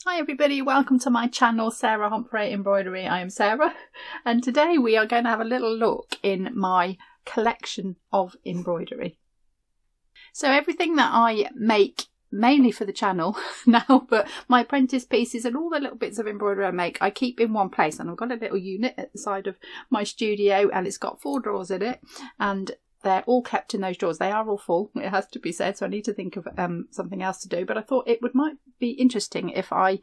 Hi everybody, welcome to my channel, Sarah Homfray Embroidery. I am Sarah, and today we are going to have a little look in my collection of embroidery. So everything that I make, mainly for the channel now, but my apprentice pieces and all the little bits of embroidery I make, I keep in one place. And I've got a little unit at the side of my studio, and it's got 4 drawers in it, and they're all kept in those drawers. They are all full, it has to be said, so I need to think of something else to do. But I thought it might be interesting if I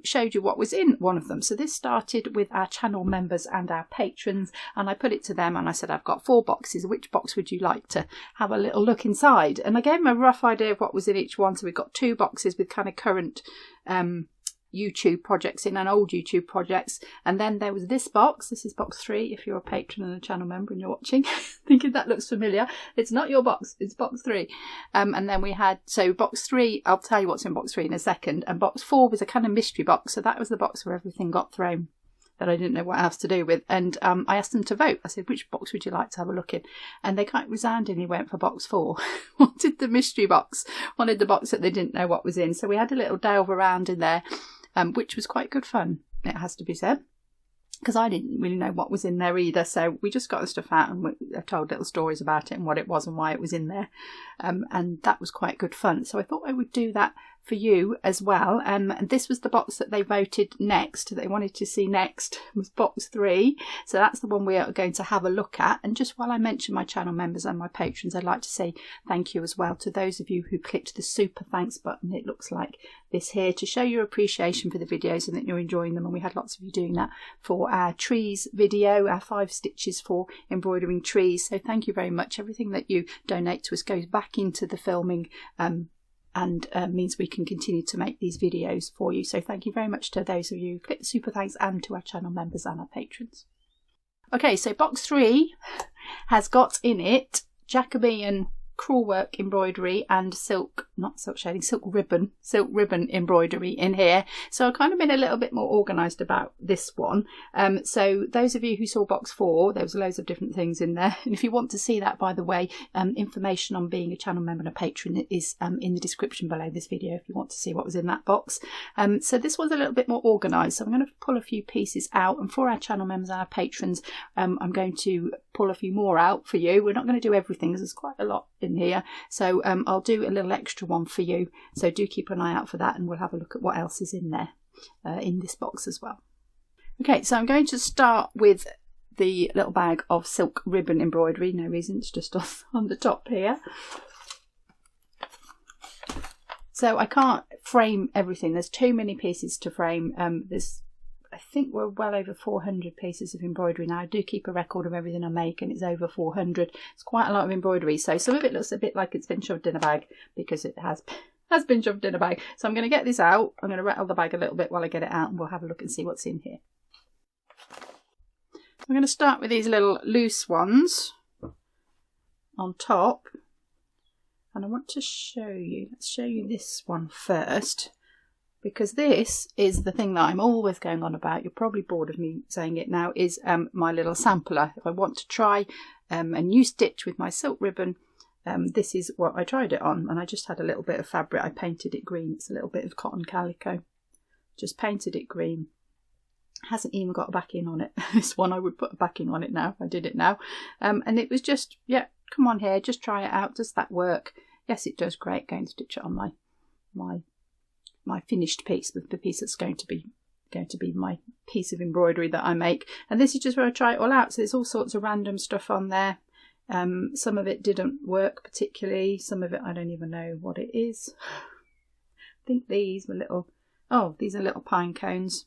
showed you what was in one of them. So this started with our channel members and our patrons, and I put it to them and I said, I've got 4 boxes. Which box would you like to have a little look inside? And I gave them a rough idea of what was in each one. So we've got 2 boxes with kind of current YouTube projects in and old YouTube projects, and then there was this box. This is box 3 if you're a patron and a channel member and you're watching thinking that looks familiar. It's not your box, it's box 3. And then we had, so box 3, I'll tell you what's in box 3 in a second, and box 4 was a kind of mystery box. So that was the box where everything got thrown that I didn't know what else to do with. And I asked them to vote. I said, which box would you like to have a look in? And they quite resoundingly went for box 4. Wanted the mystery box, wanted the box that they didn't know what was in. So we had a little delve around in there, which was quite good fun, it has to be said, because I didn't really know what was in there either. So we just got the stuff out and I told little stories about it and what it was and why it was in there, and that was quite good fun. So I thought I would do that for you as well. And this was the box that they voted next, they wanted to see next, was box 3. So that's the one we are going to have a look at. And just while I mention my channel members and my patrons, I'd like to say thank you as well to those of you who clicked the super thanks button. It looks like this here, to show your appreciation for the videos and that you're enjoying them. And we had lots of you doing that for our trees video, our 5 stitches for embroidering trees. So thank you very much. Everything that you donate to us goes back into the filming, and means we can continue to make these videos for you. So thank you very much to those of you who click the super thanks, and to our channel members and our patrons. Okay, so box 3 has got in it Jacobean crewel work embroidery and silk ribbon embroidery in here. So I've kind of been a little bit more organised about this one. So those of you who saw box 4, there was loads of different things in there, and if you want to see that, by the way, information on being a channel member and a patron is in the description below this video if you want to see what was in that box. So this was a little bit more organised, so I'm going to pull a few pieces out, and for our channel members and our patrons, I'm going to pull a few more out for you. We're not going to do everything because there's quite a lot in here, so I'll do a little extra one for you, so do keep an eye out for that, and we'll have a look at what else is in there in this box as well. Okay, so I'm going to start with the little bag of silk ribbon embroidery. No reason, it's just on the top here. So I can't frame everything, there's too many pieces to frame. I think we're well over 400 pieces of embroidery now. I do keep a record of everything I make, and it's over 400. It's quite a lot of embroidery, so some of it looks a bit like it's been shoved in a bag, because it has been shoved in a bag. So I'm going to get this out. I'm going to rattle the bag a little bit while I get it out, and we'll have a look and see what's in here. I'm going to start with these little loose ones on top, and I want to show you, let's show you this one first, because this is the thing that I'm always going on about. You're probably bored of me saying it now, is my little sampler. If I want to try a new stitch with my silk ribbon, this is what I tried it on, and I just had a little bit of fabric. I painted it green. It's a little bit of cotton calico. Just painted it green. Hasn't even got a backing on it. This one I would put a backing on it now if I did it now. And it was just, yeah, come on here, just try it out. Does that work? Yes, it does. Great. Going to stitch it on my finished piece, the piece that's going to be my piece of embroidery that I make. And this is just where I try it all out. So there's all sorts of random stuff on there. Some of it didn't work particularly, some of it I don't even know what it is. I think these were little, oh, these are little pine cones.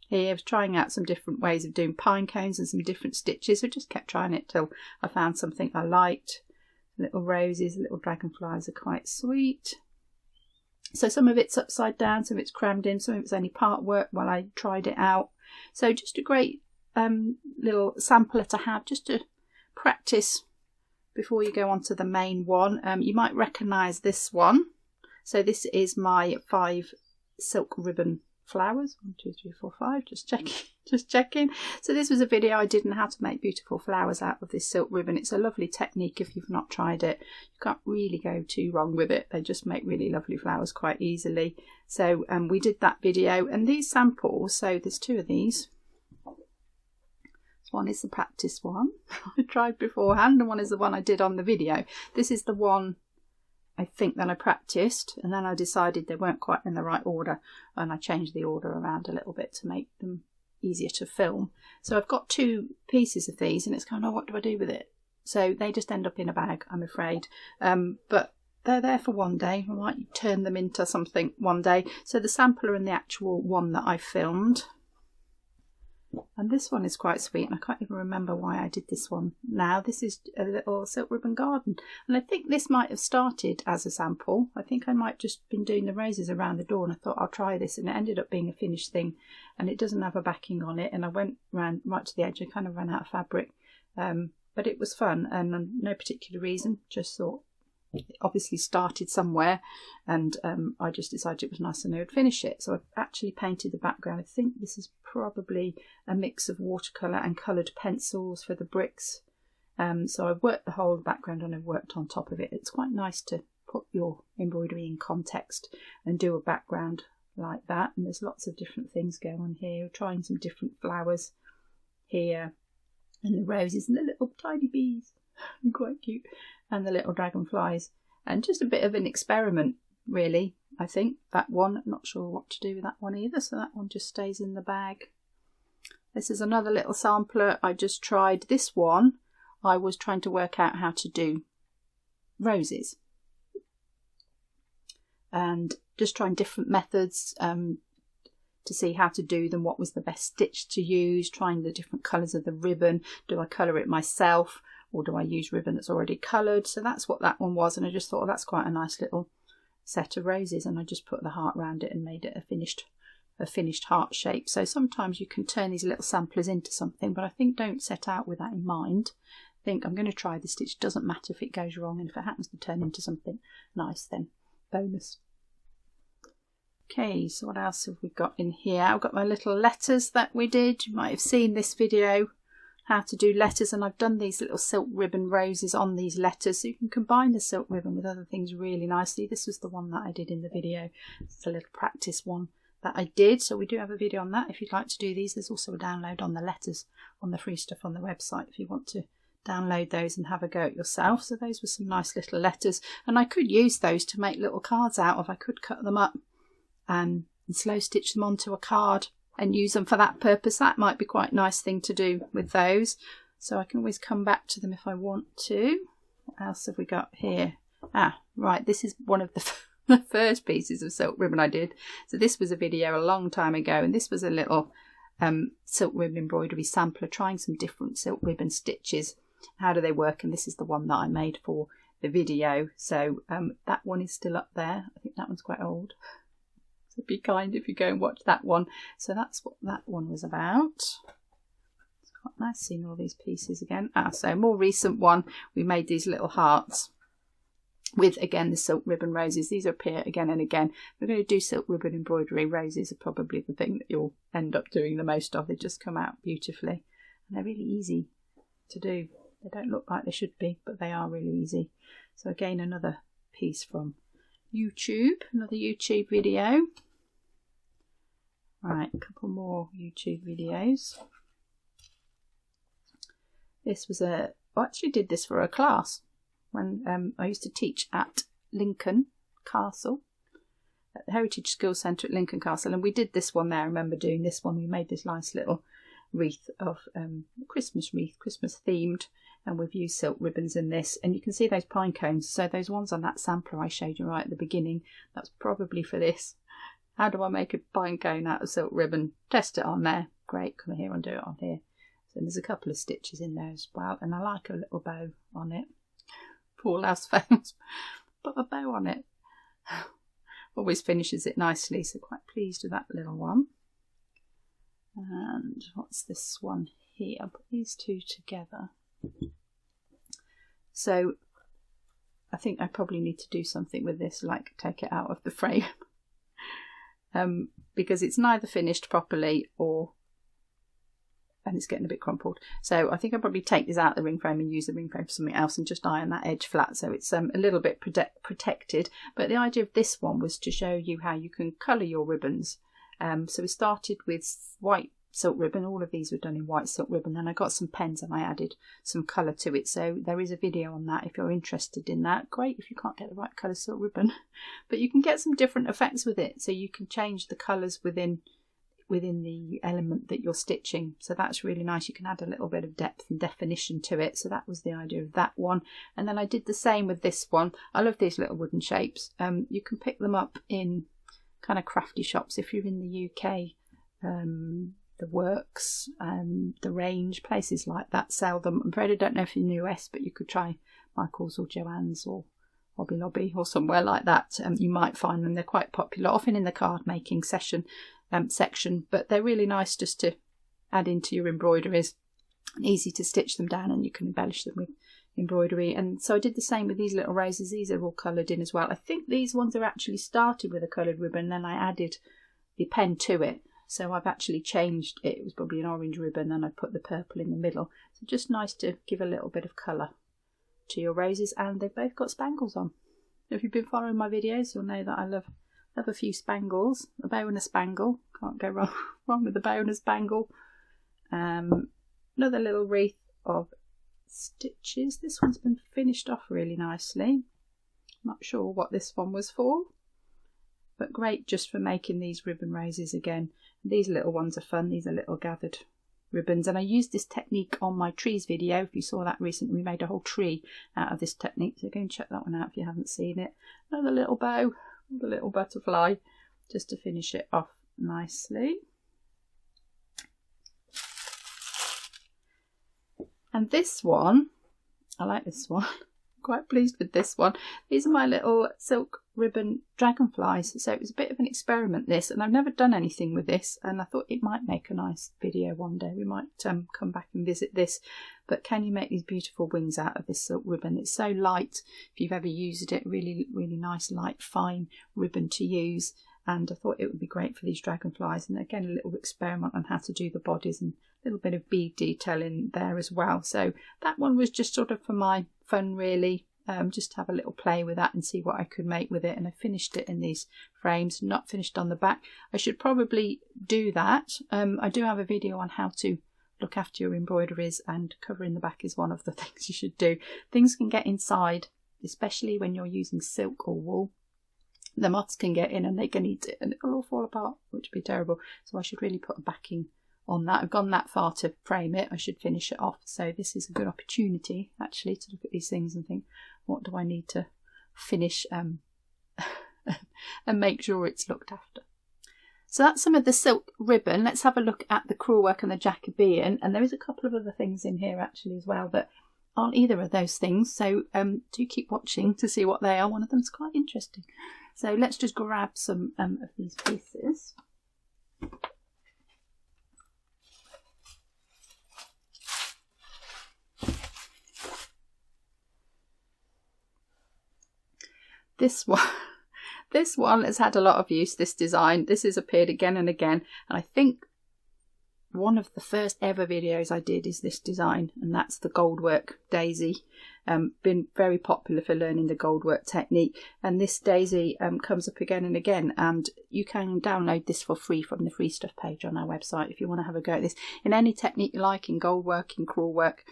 Here I was trying out some different ways of doing pine cones and some different stitches. So I just kept trying it till I found something I liked. Little roses, little dragonflies are quite sweet. So some of it's upside down, some of it's crammed in, some of it's only part work while I tried it out. So just a great little sampler to have, just to practice before you go on to the main one. You might recognise this one. So this is my 5 silk ribbon flowers. 1, 2, 3, 4, 5. Just checking. Just checking. So this was a video I did on how to make beautiful flowers out of this silk ribbon. It's a lovely technique if you've not tried it. You can't really go too wrong with it. They just make really lovely flowers quite easily. So we did that video, and these samples, so there's two of these. One is the practice one I tried beforehand, and one is the one I did on the video. This is the one I think that I practiced, and then I decided they weren't quite in the right order, and I changed the order around a little bit to make them easier to film. So I've got two pieces of these, and it's kind of, what do I do with it? So they just end up in a bag, I'm afraid. But they're there for one day. I might turn them into something one day. So the sampler and the actual one that I filmed. And this one is quite sweet, and I can't even remember why I did this one now. This is a little silk ribbon garden, and I think this might have started as a sample. I think I might just been doing the roses around the door, and I thought I'll try this, and it ended up being a finished thing, and it doesn't have a backing on it, and I went round right to the edge. I kind of ran out of fabric, but it was fun, and no particular reason, just thought it obviously started somewhere, and I just decided it was nice and I would finish it. So I've actually painted the background. I think this is probably a mix of watercolour and coloured pencils for the bricks. So I've worked the whole background, and I've worked on top of it. It's quite nice to put your embroidery in context and do a background like that. And there's lots of different things going on here. We're trying some different flowers here, and the roses and the little tiny bees. Quite cute. And the little dragonflies, and just a bit of an experiment, really. I think that one, I'm not sure what to do with that one either, so that one just stays in the bag. This is another little sampler I just tried. This one I was trying to work out how to do roses, and just trying different methods to see how to do them, what was the best stitch to use, trying the different colours of the ribbon. Do I colour it myself, or do I use ribbon that's already coloured? So that's what that one was, and I just thought, oh, that's quite a nice little set of roses, and I just put the heart around it and made it a finished heart shape. So sometimes you can turn these little samplers into something, but I think don't set out with that in mind. Think, I'm going to try this stitch, doesn't matter if it goes wrong, and if it happens to turn into something nice, then bonus. Okay, so what else have we got in here? I've got my little letters that we did. You might have seen this video, how to do letters, and I've done these little silk ribbon roses on these letters, so you can combine the silk ribbon with other things really nicely. This was the one that I did in the video. It's a little practice one that I did, so we do have a video on that if you'd like to do these. There's also a download on the letters on the free stuff on the website if you want to download those and have a go at yourself. So those were some nice little letters, and I could use those to make little cards out of. I could cut them up and slow stitch them onto a card and use them for that purpose. That might be quite a nice thing to do with those, so I can always come back to them if I want to. What else have we got here? Right, this is one of the first pieces of silk ribbon I did. So this was a video a long time ago, and this was a little silk ribbon embroidery sampler, trying some different silk ribbon stitches. How do they work? And this is the one that I made for the video. So that one is still up there. I think that one's quite old. So be kind if you go and watch that one. So that's what that one was about. It's quite nice seeing all these pieces again. So a more recent one, we made these little hearts with, again, the silk ribbon roses. These appear again and again. We're going to do silk ribbon embroidery. Roses are probably the thing that you'll end up doing the most of. They just come out beautifully, and they're really easy to do. They don't look like they should be, but they are really easy. So again, another piece from YouTube, another YouTube video. Right, a couple more YouTube videos. This was I actually did this for a class when I used to teach at Lincoln Castle, at the Heritage Skills Centre at Lincoln Castle, and we did this one there. I remember doing this one. We made this nice little wreath of Christmas wreath, Christmas themed, and we've used silk ribbons in this, and you can see those pine cones. So those ones on that sampler I showed you right at the beginning, that's probably for this. How do I make a pine cone out of silk ribbon? Test it on there. Great, come here and do it on here. So there's a couple of stitches in there as well, and I like a little bow on it. Poor else fails. Put a bow on it. Always finishes it nicely, so quite pleased with that little one. And what's this one here? I'll put these two together. So I think I probably need to do something with this, like take it out of the frame. Because it's neither finished properly or and it's getting a bit crumpled. So I think I'll probably take this out of the ring frame and use the ring frame for something else and just iron that edge flat so it's a little bit protected. But the idea of this one was to show you how you can colour your ribbons. So we started with white silk ribbon. All of these were done in white silk ribbon. Then I got some pens and I added some colour to it. So there is a video on that if you're interested in that. Great if you can't get the right colour silk ribbon. But you can get some different effects with it. So you can change the colours within the element that you're stitching. So that's really nice. You can add a little bit of depth and definition to it. So that was the idea of that one. And then I did the same with this one. I love these little wooden shapes. You can pick them up in kind of crafty shops if you're in the UK. The Works, the Range, places like that sell them. I'm afraid I don't know if in the US, but you could try Michael's or Joann's or Hobby Lobby or somewhere like that. You might find them. They're quite popular, often in the card making section, but they're really nice just to add into your embroideries. Easy to stitch them down and you can embellish them with embroidery. And so I did the same with these little roses. These are all coloured in as well. I think these ones are actually started with a coloured ribbon, then I added the pen to it. So I've actually changed it. It was probably an orange ribbon and I put the purple in the middle. So just nice to give a little bit of colour to your roses, and they've both got spangles on. If you've been following my videos, you'll know that I love a few spangles. A bow and a spangle. Can't go wrong with a bow and a spangle. Another little wreath of stitches. This one's been finished off really nicely. Not sure what this one was for, but great just for making these ribbon roses again. These little ones are fun. These are little gathered ribbons, and I used this technique on my trees video. If you saw that recently, we made a whole tree out of this technique, so go and check that one out if you haven't seen it. Another little bow, the little butterfly, just to finish it off nicely. And this one, I like this one. Quite pleased with this one. These are my little silk ribbon dragonflies. So it was a bit of an experiment, this, and I've never done anything with this, and I thought it might make a nice video one day. We might come back and visit this. But can you make these beautiful wings out of this silk ribbon? It's so light. If you've ever used it, really nice light fine ribbon to use, and I thought it would be great for these dragonflies. And again, a little experiment on how to do the bodies and a little bit of bead detail in there as well. So that one was just sort of for my fun, really, just to have a little play with that and see what I could make with it. And I finished it in these frames, not finished on the back. I should probably do that. I do have a video on how to look after your embroideries, and covering the back is one of the things you should do. Things can get inside, especially when you're using silk or wool. The moths can get in and they can eat it and it'll all fall apart, which would be terrible. So I should really put a backing on that. I've gone that far to frame it. I should finish it off. So this is a good opportunity actually to look at these things and think, what do I need to finish and make sure it's looked after. So that's some of the silk ribbon. Let's have a look at the crewel work and the Jacobean. And there is a couple of other things in here actually as well that aren't either of those things. So do keep watching to see what they are. One of them's quite interesting. So let's just grab some of these pieces. This one has had a lot of use, this design. This has appeared again and again, and I think one of the first ever videos I did is this design, and that's the goldwork daisy. Been very popular for learning the goldwork technique, and this daisy comes up again and again, and you can download this for free from the free stuff page on our website if you want to have a go at this in any technique you like, in goldwork, in crewel work,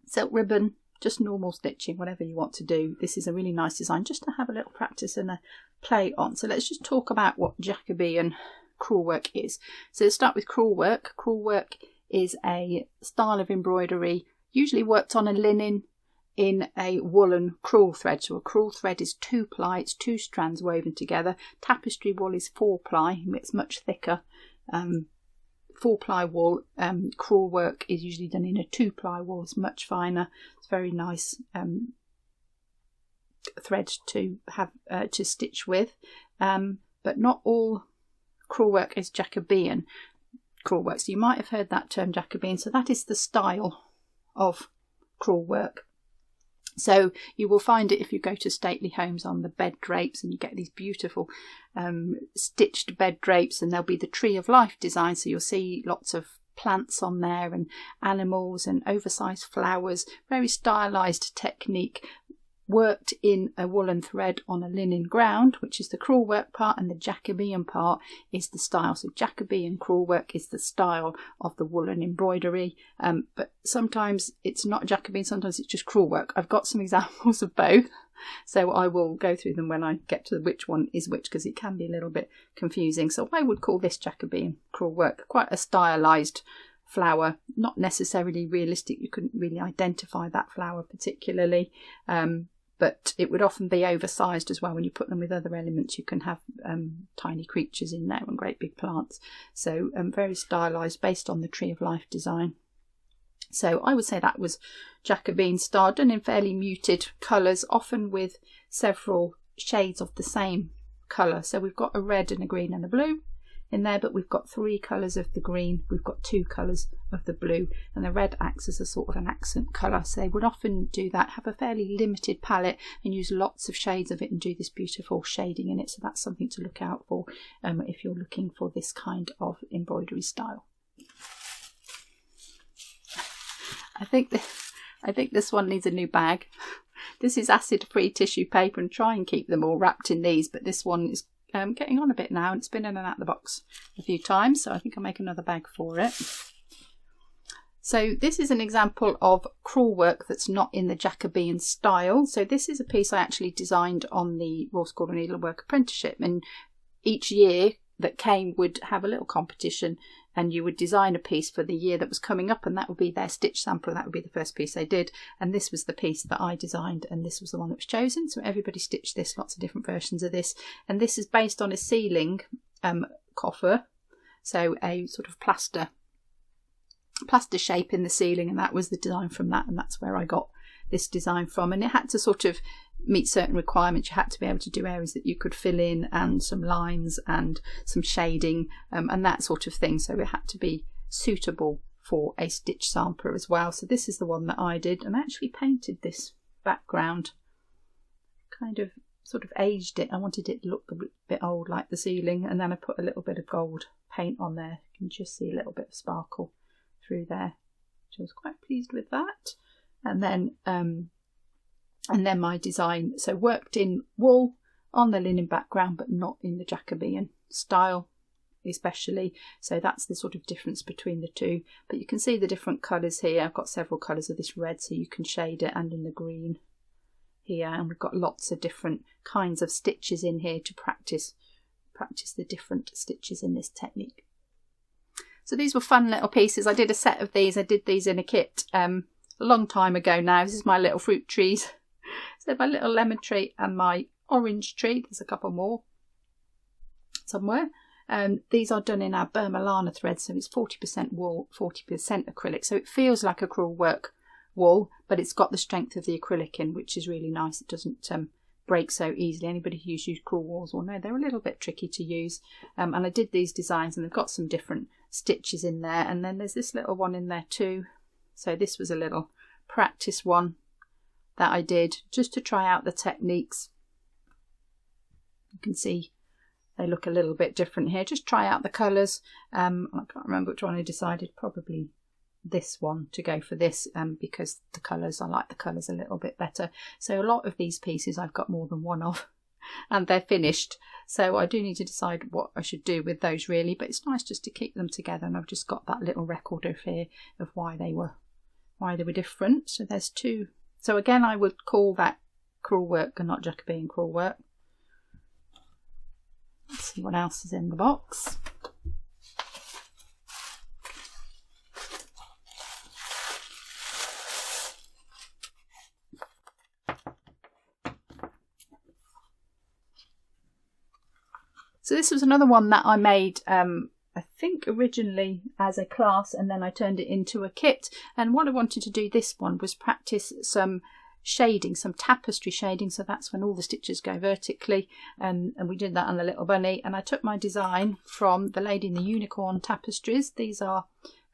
silk ribbon, just normal stitching, whatever you want to do. This is a really nice design just to have a little practice and a play on. So let's just talk about what Jacobean crewel work is. So let's start with crewel work. Crewel work is a style of embroidery usually worked on a linen in a woolen crewel thread. So a crewel thread is 2-ply, it's 2 strands woven together. Tapestry wool is 4-ply, it's much thicker. 4-ply wool, crewel work is usually done in a 2-ply wool. It's much finer. It's very nice thread to have to stitch with. But not all crewel work is Jacobean crewel work. So you might have heard that term Jacobean. So that is the style of crewel work. So you will find it if you go to stately homes on the bed drapes, and you get these beautiful stitched bed drapes, and there'll be the tree of life design. So you'll see lots of plants on there and animals and oversized flowers. Very stylized technique, worked in a woolen thread on a linen ground, which is the crewel work part, and the Jacobean part is the style. So Jacobean crewel work is the style of the woolen embroidery, but sometimes it's not Jacobean, sometimes it's just crewel work. I've got some examples of both, so I will go through them when I get to which one is which, because it can be a little bit confusing. So I would call this Jacobean crewel work, quite a stylized flower, not necessarily realistic. You couldn't really identify that flower particularly, but it would often be oversized as well. When you put them with other elements, you can have tiny creatures in there and great big plants. So very stylized, based on the Tree of Life design. So I would say that was Jacobean style, done in fairly muted colours, often with several shades of the same colour. So we've got a red and a green and a blue in there, but we've got 3 colours of the green, we've got 2 colours of the blue, and the red acts as a sort of an accent colour. So they would often do that, have a fairly limited palette and use lots of shades of it and do this beautiful shading in it. So that's something to look out for if you're looking for this kind of embroidery style. I think this one needs a new bag. This is acid-free tissue paper, and try and keep them all wrapped in these, but this one is getting on a bit now, and it's been in and out the box a few times, so I think I'll make another bag for it. So this is an example of crewel work that's not in the Jacobean style. So this is a piece I actually designed on the Royal School of Needlework apprenticeship, and each year that came would have a little competition, and you would design a piece for the year that was coming up, and that would be their stitch sample. That would be the first piece they did, and this was the piece that I designed, and this was the one that was chosen. So everybody stitched this, lots of different versions of this, and this is based on a ceiling coffer, so a sort of plaster shape in the ceiling, and that was the design from that, and that's where I got this design from. And it had to sort of meet certain requirements. You had to be able to do areas that you could fill in, and some lines and some shading and that sort of thing. So it had to be suitable for a stitch sampler as well. So this is the one that I did, and I actually painted this background, kind of sort of aged it. I wanted it to look a bit old like the ceiling, and then I put a little bit of gold paint on there. You can just see a little bit of sparkle through there, which I was quite pleased with that. And then my design, so worked in wool on the linen background, but not in the Jacobean style especially. So that's the sort of difference between the two. But you can see the different colours here. I've got several colours of this red, so you can shade it, and in the green here. And we've got lots of different kinds of stitches in here to practice the different stitches in this technique. So these were fun little pieces. I did a set of these. I did these in a kit a long time ago now. This is my little fruit trees. So my little lemon tree and my orange tree. There's a couple more somewhere. These are done in our Burma Lana thread, so it's 40% wool, 40% acrylic. So it feels like a crewel work wool, but it's got the strength of the acrylic in, which is really nice. It doesn't break so easily. Anybody who's used crewel wools will know they're a little bit tricky to use. And I did these designs, and they've got some different stitches in there. And then there's this little one in there too. So this was a little practice one that I did just to try out the techniques. You can see they look a little bit different here. Just try out the colours. I can't remember which one I decided. Probably this one to go for this, because the colours, I like the colours a little bit better. So a lot of these pieces I've got more than one of, and they're finished. So I do need to decide what I should do with those really, but it's nice just to keep them together, and I've just got that little record of here of why they were different. So there's two. So again, I would call that crewel work and not Jacobean crewel work. Let's see what else is in the box. So this was another one that I made, I think originally as a class, and then I turned it into a kit. And what I wanted to do this one was practice some shading, some tapestry shading. So that's when all the stitches go vertically, and we did that on the little bunny. And I took my design from the Lady in the Unicorn tapestries. These are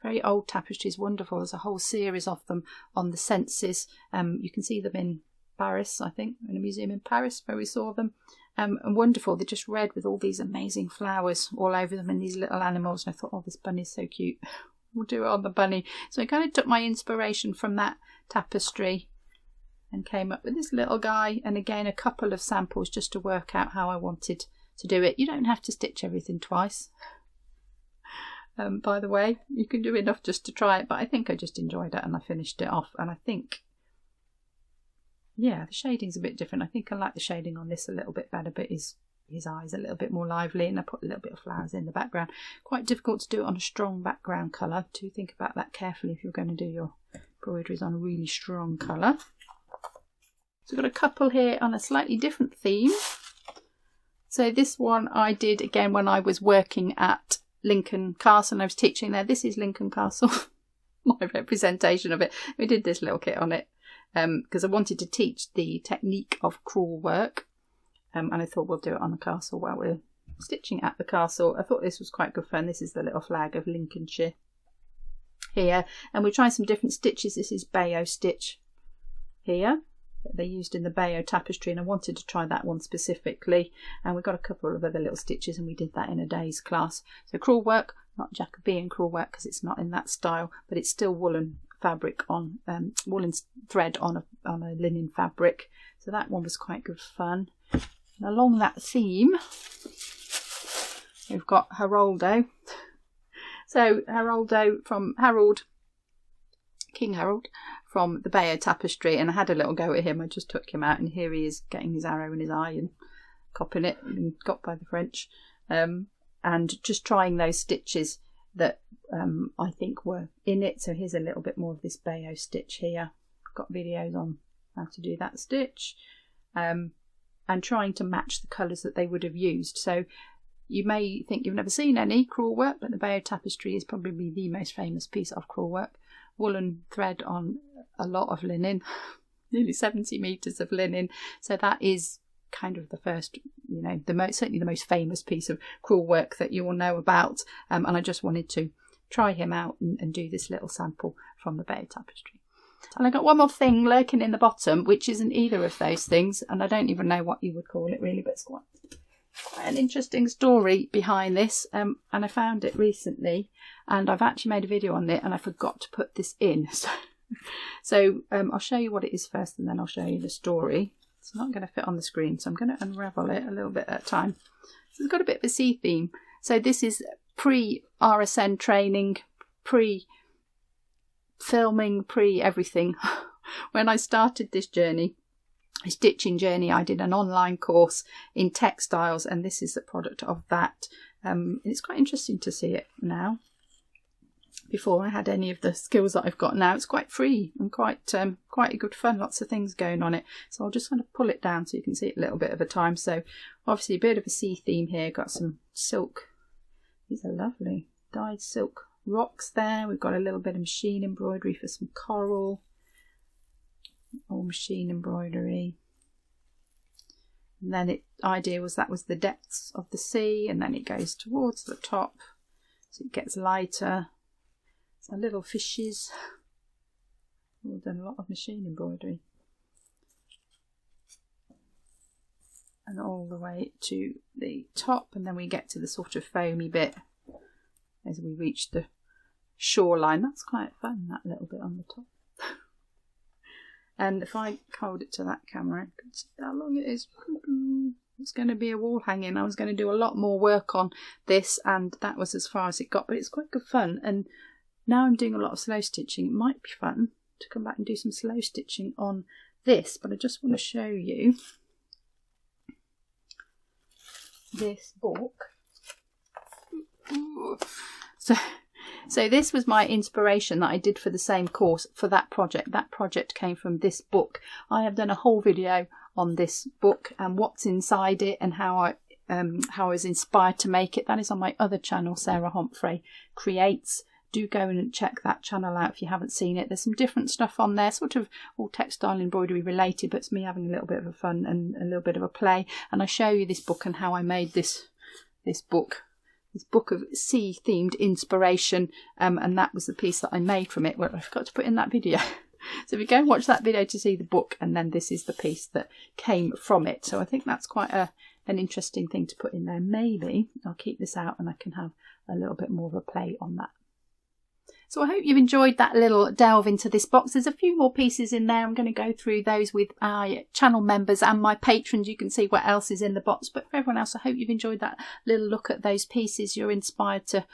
very old tapestries, wonderful. There's a whole series of them on the Senses. You can see them in Paris, I think, in a museum in Paris where we saw them. And wonderful. They're just red with all these amazing flowers all over them and these little animals. And I thought, oh, this bunny is so cute. we'll do it on the bunny. So I kind of took my inspiration from that tapestry and came up with this little guy, and again a couple of samples just to work out how I wanted to do it. You don't have to stitch everything twice. By the way, you can do enough just to try it, but I think I just enjoyed it and I finished it off, and I think, yeah, the shading's a bit different. I think I like the shading on this a little bit better, but his eyes a little bit more lively, and I put a little bit of flowers in the background. Quite difficult to do it on a strong background colour. Do think about that carefully if you're going to do your embroideries on a really strong colour. So I've got a couple here on a slightly different theme. So this one I did again when I was working at Lincoln Castle and I was teaching there. This is Lincoln Castle, my representation of it. We did this little kit on it because I wanted to teach the technique of crewel work, and I thought we'll do it on the castle while we're stitching at the castle. I thought this was quite good fun. This is the little flag of Lincolnshire here, and we're trying some different stitches. This is Bayeux stitch here that they used in the Bayeux tapestry, and I wanted to try that one specifically, and we got a couple of other little stitches and we did that in a day's class. So crewel work, not Jacobean crewel work because it's not in that style, but it's still woolen fabric on woolen thread on a linen fabric, so that one was quite good fun. And along that theme we've got Haroldo. So Haroldo from King Harold from the Bayeux tapestry, and I had a little go at him. I just took him out and here he is getting his arrow in his eye and copying it, and got by the French, and just trying those stitches that I think were in it. So here's a little bit more of this Bayeux stitch here. I've got videos on how to do that stitch, and trying to match the colours that they would have used. So you may think you've never seen any crewel work, but the Bayeux tapestry is probably the most famous piece of crewel work. Woolen thread on a lot of linen, nearly 70 metres of linen. So that is kind of the first, you know, certainly the most famous piece of crewel work that you will know about. And I just wanted to try him out and do this little sample from the Bayeux tapestry. And I got one more thing lurking in the bottom, which isn't either of those things, and I don't even know what you would call it really, but it's quite an interesting story behind this, and I found it recently and I've actually made a video on it and I forgot to put this in. So I'll show you what it is first and then I'll show you the story. It's not going to fit on the screen, so I'm going to unravel it a little bit at a time. So it's got a bit of a sea theme. So this is pre-RSN training, pre-filming, pre-everything. When I started this journey, a stitching journey, I did an online course in textiles, and this is the product of that. It's quite interesting to see it now. Before I had any of the skills that I've got now, it's quite free and quite a good fun. Lots of things going on it. So I'll just kind of pull it down so you can see it a little bit of a time. So obviously a bit of a sea theme here. Got some silk. These are lovely dyed silk rocks there. We've got a little bit of machine embroidery for some coral. All machine embroidery. And then the idea was that was the depths of the sea, and then it goes towards the top so it gets lighter. So little fishes. We've done a lot of machine embroidery. And all the way to the top, and then we get to the sort of foamy bit as we reach the shoreline. That's quite fun, that little bit on the top. And if I hold it to that camera, you can see how long it is. It's going to be a wall hanging. I was going to do a lot more work on this, and that was as far as it got, but it's quite good fun. And now I'm doing a lot of slow stitching. It might be fun to come back and do some slow stitching on this, but I just want to show you this book. So this was my inspiration that I did for the same course for that project. That project came from this book. I have done a whole video on this book and what's inside it and how I was inspired to make it. That is on my other channel, Sarah Homfray Creates. Do go and check that channel out if you haven't seen it. There's some different stuff on there, sort of all textile embroidery related, but it's me having a little bit of a fun and a little bit of a play. And I show you this book and how I made this book of sea themed inspiration, and that was the piece that I made from it. Well, I forgot to put in that video. So if you go and watch that video to see the book, and then this is the piece that came from it. So I think that's quite an interesting thing to put in there. Maybe I'll keep this out and I can have a little bit more of a play on that. So I hope you've enjoyed that little delve into this box. There's a few more pieces in there. I'm going to go through those with our channel members and my patrons. You can see what else is in the box. But for everyone else, I hope you've enjoyed that little look at those pieces. You're inspired to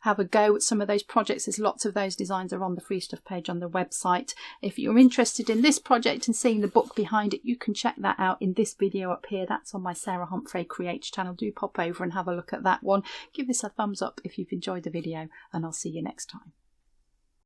have a go at some of those projects. There's lots of those designs are on the free stuff page on the website. If you're interested in this project and seeing the book behind it, you can check that out in this video up here. That's on my Sarah Homfray Creates channel. Do pop over and have a look at that one. Give this a thumbs up if you've enjoyed the video, and I'll see you next time.